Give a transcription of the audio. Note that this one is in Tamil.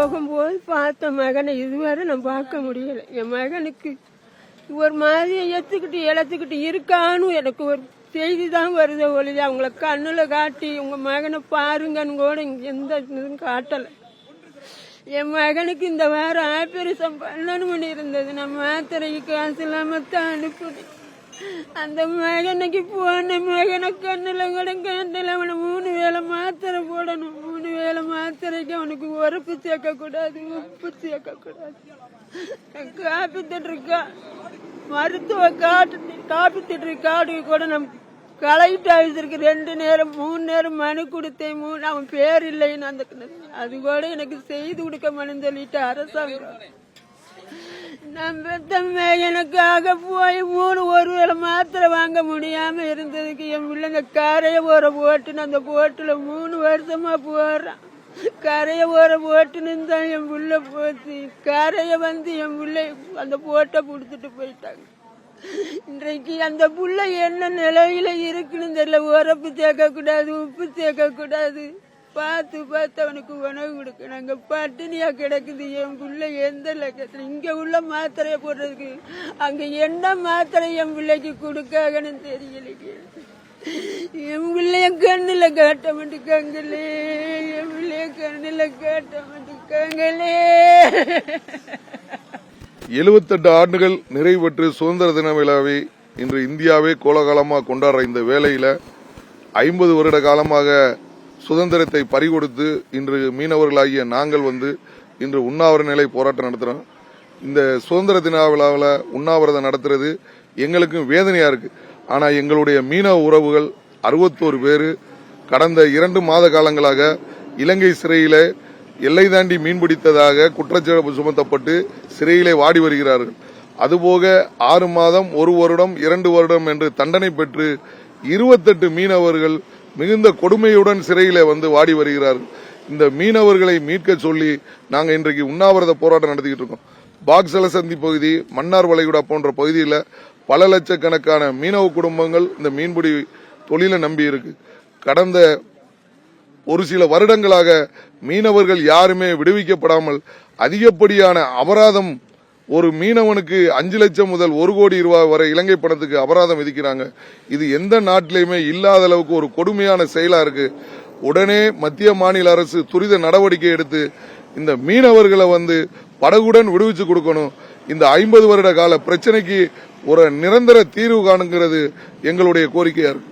போகும்போது பார்த்த மகனை இதுவரை நான் பார்க்க முடியல. என் மகனுக்கு ஒரு மாதிரி இழத்துக்கிட்டு இருக்கான்னு எனக்கு ஒரு செய்தி தான் வருது ஒழிய அவங்கள கண்ணுல காட்டி உங்க மகனை பாருங்கன்னு கூட எந்த இதுவும் காட்டலை. என் மகனுக்கு இந்த வாரம் ஆபரேஷன் பண்ணணும்னு இருந்தது. நான் மாத்திரைக்கு காசு இல்லாம தான் அனுப்புனேன். அந்த மகனுக்கு போன மகனை கண்ணுல கூட கண்டில் அவனை 3 வேளை மாத்திரை போடணும். 3 வேளை மாத்திரைக்கு அவனுக்கு உரப்பு சேர்க்க கூடாது, உப்பு சேர்க்க கூடாது. காப்பீட்டு இருக்கா மருத்துவ காப்பீட்டு காடு கூட நம் கலெக்ட் ஆஃபீஸருக்கு 2 நேரம் 3 நேரம் மனு கொடுத்தேன். அவன் பேர் இல்லைன்னு அந்த அது கூட எனக்கு செய்து கொடுக்க மனு சொல்லிட்டு அரசாங்கம் நம்ம எனக்காக போய் 1 வேளை மாத்திரை வாங்க முடியாம இருந்ததுக்கு என் பிள்ளைங்க கரையை போட்டுன்னு அந்த போட்டுல 3 வருஷமா போடுறான். கரையை போட்டுன்னு தான் என் பிள்ளை போச்சு. கரையை என் பிள்ளை அந்த போட்டை கொடுத்துட்டு போயிட்டாங்க. இன்றைக்கு அந்த புள்ள என்ன நிலையில இருக்குன்னு தெரியல. உரப்பு சேர்க்க கூடாது, உப்பு சேர்க்க கூடாது. பார்த்து அவனுக்கு உணவு கொடுக்கணும். அங்க பட்டினியா கிடக்குது என் புள்ள. எந்த லட்சத்துல இங்க உள்ள மாத்திரைய போடுறதுக்கு அங்க என்ன மாத்திரை என் பிள்ளைக்கு கொடுக்காங்கன்னு தெரியலையே. என் பிள்ளைய கண்ணுல காட்ட மாட்டேங்காங்களே, என் பிள்ளைய கண்ணுல காட்ட மாட்டேங்காங்களே. 78 ஆண்டுகள் நிறைவு பெற்று சுதந்திர தின விழாவை இன்று இந்தியாவே கோலாகலமாக கொண்டாடுற இந்த வேளையில 50 வருட காலமாக சுதந்திரத்தை பறிகொடுத்து இன்று மீனவர்களாகிய நாங்கள் இன்று உண்ணாவிரத நிலை போராட்டம் நடத்துறோம். இந்த சுதந்திர தின விழாவில் உண்ணாவிரதம் நடத்துறது எங்களுக்கும் வேதனையா இருக்கு. ஆனா எங்களுடைய மீனவ உறவுகள் 61 பேரு கடந்த 2 மாத காலங்களாக இலங்கை சிறையில எல்லை தாண்டி மீன்பிடித்ததாக குற்றச்சாட்டு சுமத்தப்பட்டு சிறையிலே வாடி வருகிறார்கள். அதுபோக 6 மாதம் 1 வருடம் 2 வருடம் என்று தண்டனை பெற்று 28 மீனவர்கள் மிகுந்த கொடுமையுடன் சிறையிலே வாடி வருகிறார்கள். இந்த மீனவர்களை மீட்க சொல்லி நாங்க இன்றைக்கு உண்ணாவிரத போராட்டம் நடத்திக்கிட்டு இருக்கோம். பாக்ஸலசந்தி பகுதி, மன்னார் வளைகுடா போன்ற பகுதியில் பல லட்சக்கணக்கான மீனவ குடும்பங்கள் இந்த மீன்பிடி தொழிலை நம்பி இருக்கு. கடந்த ஒரு சில வருடங்களாக மீனவர்கள் யாருமே விடுவிக்கப்படாமல் அதிகப்படியான அபராதம், ஒரு மீனவனுக்கு 5 லட்சம் முதல் 1 கோடி ரூபாய் வரை இலங்கை பணத்துக்கு அபராதம் விதிக்கிறாங்க. இது எந்த நாட்டிலையுமே இல்லாத அளவுக்கு ஒரு கொடுமையான செயலா இருக்கு. உடனே மத்திய மாநில அரசு துரித நடவடிக்கை எடுத்து இந்த மீனவர்களை படகுடன் விடுவிச்சு கொடுக்கணும். இந்த 50 வருட கால பிரச்சனைக்கு ஒரு நிரந்தர தீர்வு காணுங்கிறது எங்களுடைய கோரிக்கையா இருக்கு.